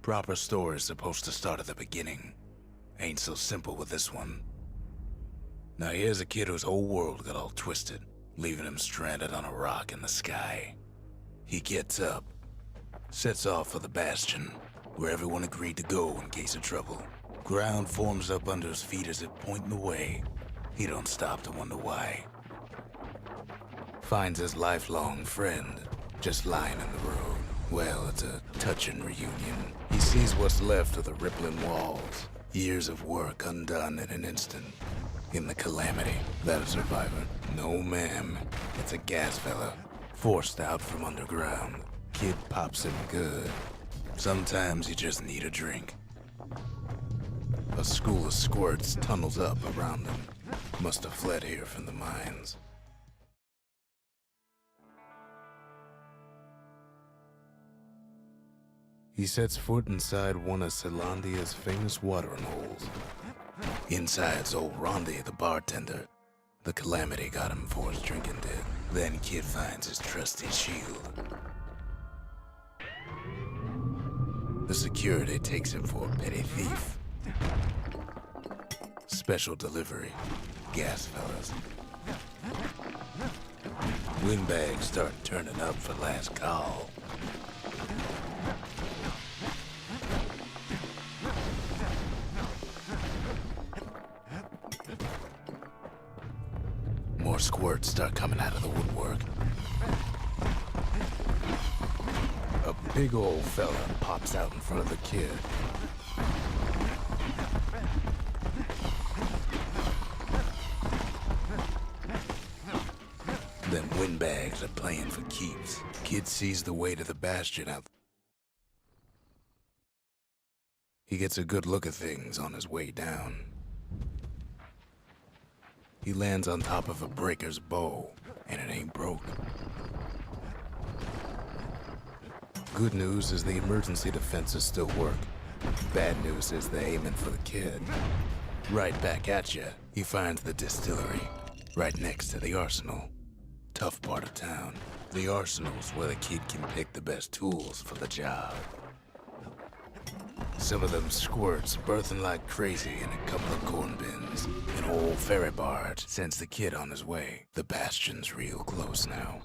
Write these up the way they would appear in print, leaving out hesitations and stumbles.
Proper story's supposed to start at the beginning. Ain't so simple with this one. Now here's a kid whose whole world got all twisted, leaving him stranded on a rock in the sky. He gets up, sets off for the Bastion, where everyone agreed to go in case of trouble. Ground forms up under his feet as if pointing the way. He don't stop to wonder why. Finds his lifelong friend, just lying in the road. Well, it's a touching reunion. He sees what's left of the rippling walls. Years of work undone in an instant. In the calamity, that a survivor? No, ma'am. It's a gas fella, forced out from underground. Kid pops him good. Sometimes you just need a drink. A school of squirts tunnels up around them. Must have fled here from the mines. He sets foot inside one of Celandia's famous watering holes. Inside's old Rondi, the bartender. The calamity got him for his drinking did. Then Kid finds his trusty shield. The security takes him for a petty thief. Special delivery. Gas fellas. Windbags start turning up for last call. More squirts start coming out of the woodwork. A big old fella pops out in front of the kid. Them windbags are playing for keeps. Kid sees the way to the Bastion out. He gets a good look at things on his way down. He lands on top of a breaker's bow, and it ain't broke. Good news is the emergency defenses still work. Bad news is they're aiming for the kid. Right back at you, he finds the distillery, right next to the arsenal. Tough part of town. The arsenal's where the kid can pick the best tools for the job. Some of them squirts birthing like crazy in a couple of corn bins. An old ferry barge sends the kid on his way. The Bastion's real close now.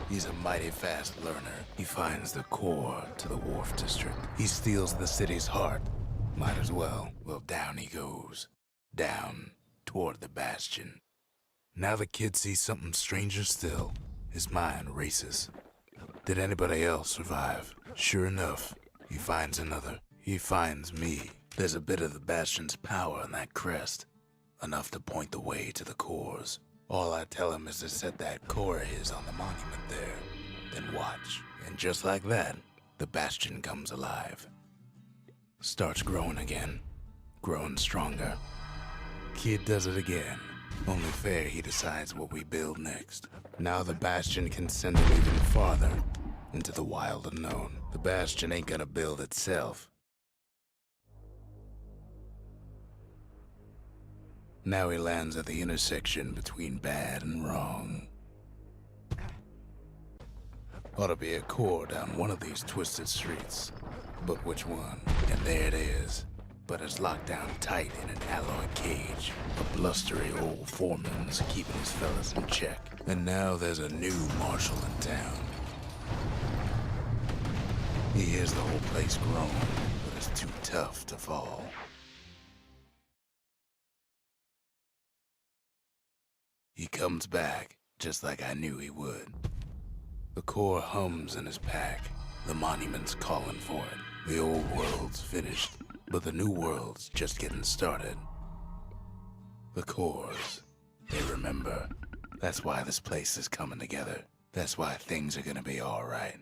He's a mighty fast learner. He finds the core to the wharf district. He steals the city's heart. Might as well. Well, down he goes. Down toward the Bastion. Now the kid sees something stranger still. His mind races. Did anybody else survive? Sure enough, he finds another. He finds me. There's a bit of the Bastion's power in that crest. Enough to point the way to the cores. All I tell him is to set that core of his on the monument there, then watch. And just like that, the Bastion comes alive. Starts growing again, growing stronger. Kid does it again. Only fair he decides what we build next. Now the Bastion can send him even farther, into the wild unknown. The Bastion ain't gonna build itself. Now he lands at the intersection between bad and wrong. Ought to be a core down one of these twisted streets. But which one? And there it is. But it's locked down tight in an alloy cage. A blustery old foreman's keeping his fellas in check. And now there's a new marshal in town. He hears the whole place groan, but it's too tough to fall. He comes back, just like I knew he would. The core hums in his pack. The monument's calling for it. The old world's finished, but the new world's just getting started. The cores, they remember. That's why this place is coming together. That's why things are gonna be alright.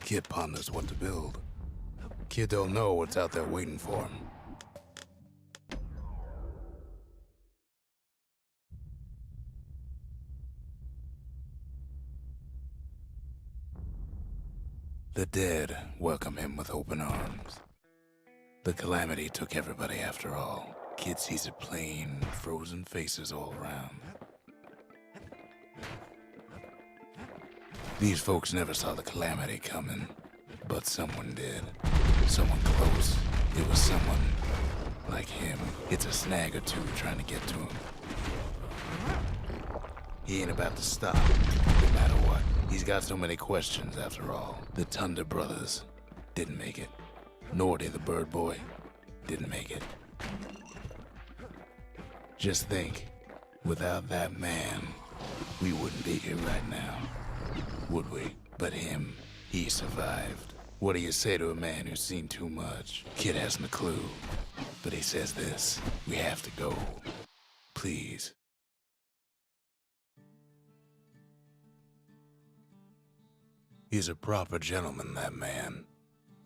Kid ponders what to build. Kid don't know what's out there waiting for him. The dead welcome him with open arms. The calamity took everybody after all. Kid sees it plain, frozen faces all around. These folks never saw the calamity coming, but someone did. Someone close. It was someone like him. It's a snag or two trying to get to him. He ain't about to stop, no matter what. He's got so many questions after all. The Thunder brothers didn't make it. Nordy the bird boy didn't make it. Just think, without that man, we wouldn't be here right now, would we? But him, he survived. What do you say to a man who's seen too much? Kid hasn't a clue, but he says this: we have to go. Please. He's a proper gentleman, that man.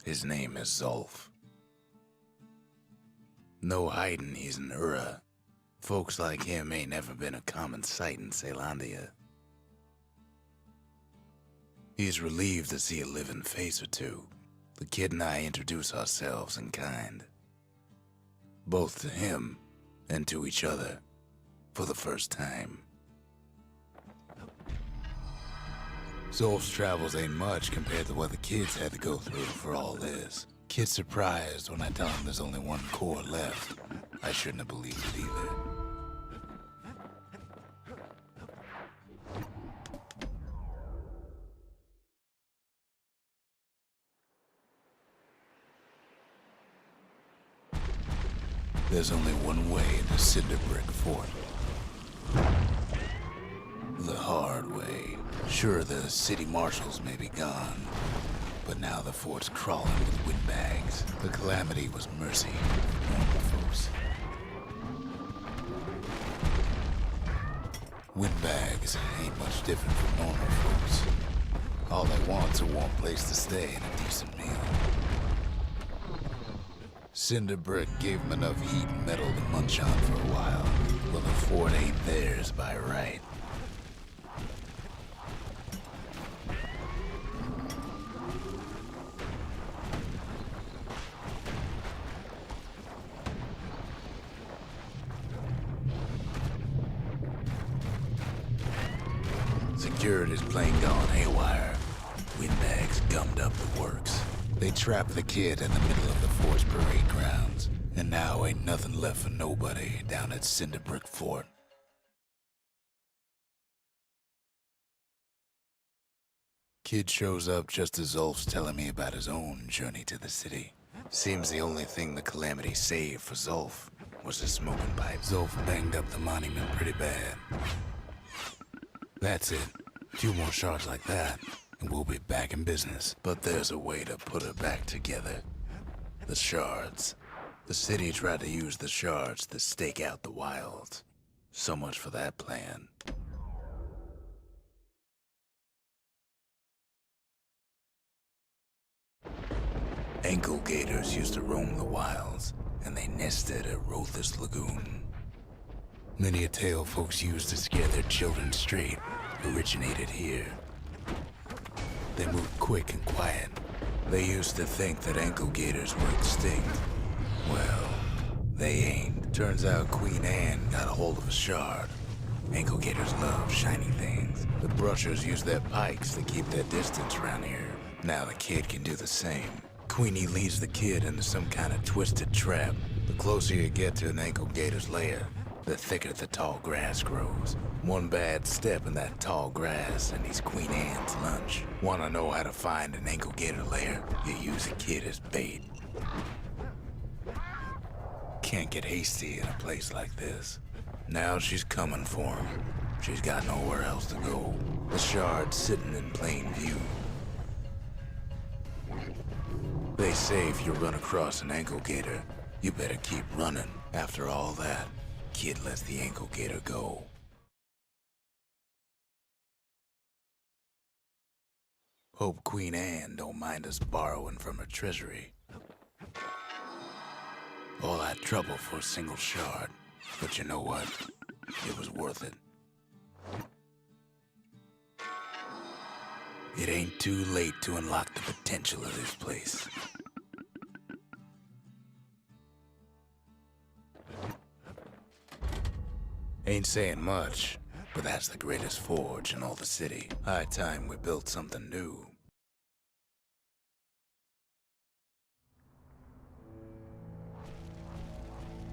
His name is Zulf. No hiding he's an Ura. Folks like him ain't never been a common sight in Caelondia. He's relieved to see a living face or two. The kid and I introduce ourselves in kind. Both to him and to each other for the first time. Zulf's travels ain't much compared to what the kids had to go through for all this. Kid's surprised when I tell him there's only one core left. I shouldn't have believed it either. There's only one way to Cinder Brick Fort. The hard way. Sure, the city marshals may be gone, but now the fort's crawling with windbags. The calamity was mercy for normal folks. Windbags ain't much different from normal folks. All they want's a warm place to stay and a decent meal. Cinder Brick gave them enough heat and metal to munch on for a while. Well, the fort ain't theirs by right. Security's plane gone haywire. Windbags gummed up the works. They trapped the kid in the middle of the fort's parade grounds, and now ain't nothing left for nobody down at Cinder Brick Fort. Kid shows up just as Zulf's telling me about his own journey to the city. Seems the only thing the calamity saved for Zulf was his smoking pipe. Zulf banged up the monument pretty bad. That's it. A few more shards like that, and we'll be back in business. But there's a way to put it back together. The shards. The city tried to use the shards to stake out the wilds. So much for that plan. Ankle gators used to roam the wilds, and they nested at Rothus Lagoon. Many a tale folks used to scare their children straight originated here. They moved quick and quiet. They used to think that ankle gators were extinct. Well, they ain't. Turns out Queen Anne got a hold of a shard. Ankle gators love shiny things. The brushers use their pikes to keep their distance around here. Now the kid can do the same. Queenie leads the kid into some kind of twisted trap. The closer you get to an ankle gator's lair, the thicker the tall grass grows. One bad step in that tall grass and he's Queen Anne's lunch. Wanna know how to find an ankle gator lair? You use a kid as bait. Can't get hasty in a place like this. Now she's coming for him. She's got nowhere else to go. The shard's sitting in plain view. They say if you run across an ankle gator, you better keep running. After all that, kid lets the ankle gator go. Hope Queen Anne don't mind us borrowing from her treasury. All that trouble for a single shard, but you know what? It was worth it. It ain't too late to unlock the potential of this place. Ain't saying much, but that's the greatest forge in all the city. High time we built something new.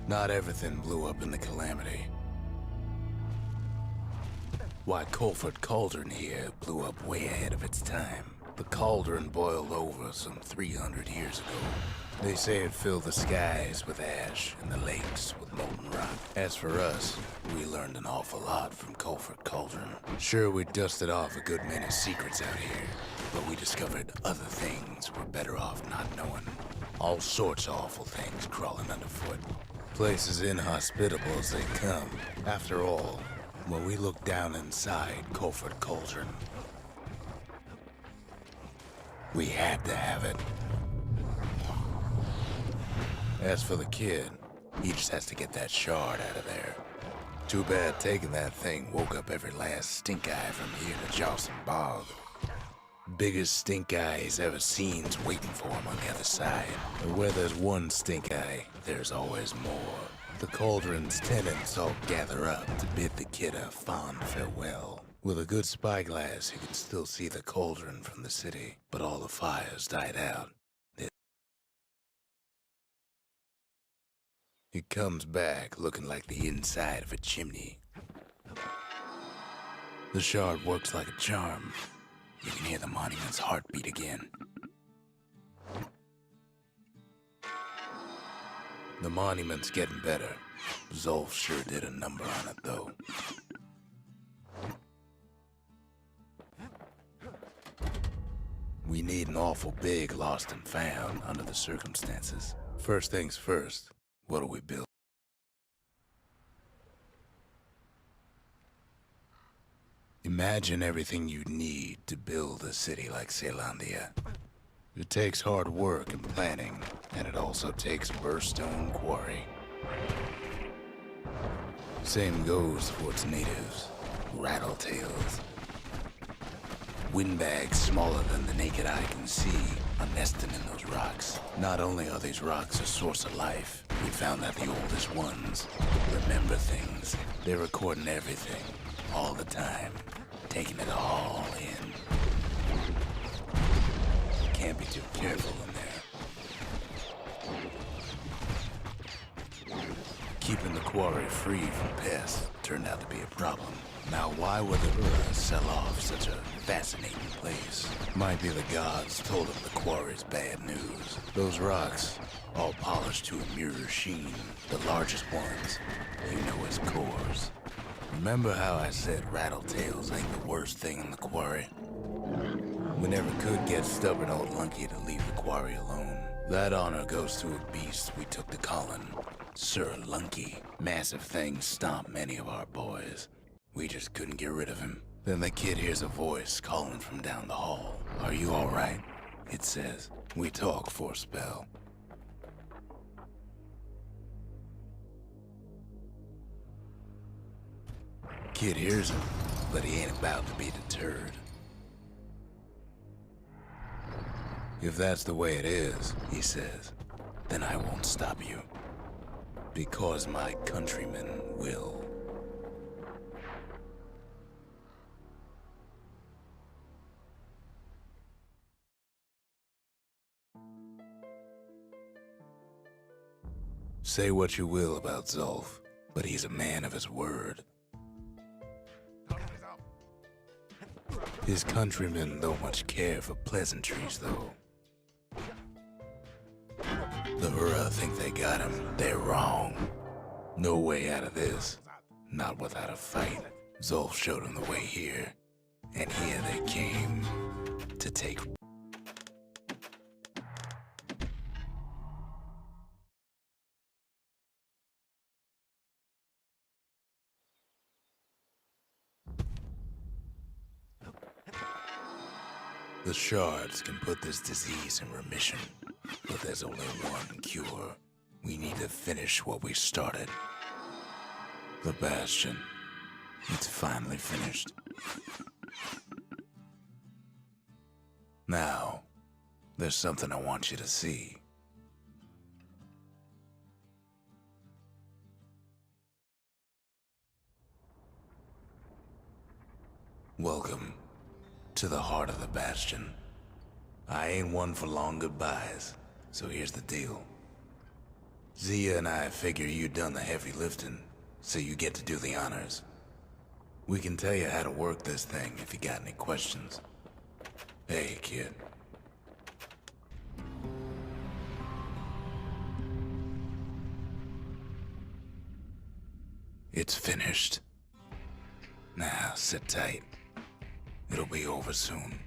Not everything blew up in the calamity. Why, Colford Cauldron here blew up way ahead of its time. The cauldron boiled over some 300 years ago. They say it filled the skies with ash and the lakes with molten rock. As for us, we learned an awful lot from Colford Cauldron. Sure, we dusted off a good many secrets out here, but we discovered other things we're better off not knowing. All sorts of awful things crawling underfoot. Places inhospitable as they come. After all, when we look down inside Colford Cauldron, we had to have it. As for the kid, he just has to get that shard out of there. Too bad taking that thing woke up every last stink eye from here to Jawson Bog. Biggest stink eye he's ever seen's waiting for him on the other side. But where there's one stink eye, there's always more. The cauldron's tenants all gather up to bid the kid a fond farewell. With a good spyglass, you can still see the cauldron from the city, but all the fires died out. It comes back looking like the inside of a chimney. The shard works like a charm. You can hear the monument's heartbeat again. The monument's getting better. Zolf sure did a number on it, though. We need an awful big lost and found under the circumstances. First things first, what do we build? Imagine everything you'd need to build a city like Caelondia. It takes hard work and planning, and it also takes Burstone Quarry. Same goes for its natives, rattletails. Windbags smaller than the naked eye can see are nesting in those rocks. Not only are these rocks a source of life, we found that the oldest ones remember things. They're recording everything, all the time, taking it all in. Can't be too careful in there. Keeping the quarry free from pests turned out to be a problem. Now, why would the Ura sell off such a fascinating place? Might be the gods told them the quarry's bad news. Those rocks, all polished to a mirror sheen, the largest ones, you know as cores. Remember how I said rattletails ain't the worst thing in the quarry? We never could get stubborn old Lunky to leave the quarry alone. That honor goes to a beast we took to Colin, Sir Lunky. Massive things stomped many of our boys. We just couldn't get rid of him. Then the kid hears a voice calling from down the hall. Are you all right? It says. We talk for a spell. Kid hears him, but he ain't about to be deterred. If that's the way it is, he says, then I won't stop you. Because my countrymen will. Say what you will about Zolf, but he's a man of his word. His countrymen don't much care for pleasantries, though. The Hura think they got him. They're wrong. No way out of this. Not without a fight. Zolf showed them the way here. And here they came to take. The shards can put this disease in remission, but there's only one cure. We need to finish what we started. The Bastion. It's finally finished. Now, there's something I want you to see. Welcome to the heart of the Bastion. I ain't one for long goodbyes, so here's the deal. Zia and I figure you done the heavy lifting, so you get to do the honors. We can tell you how to work this thing if you got any questions. Hey, kid. It's finished. Now, sit tight. It'll be over soon.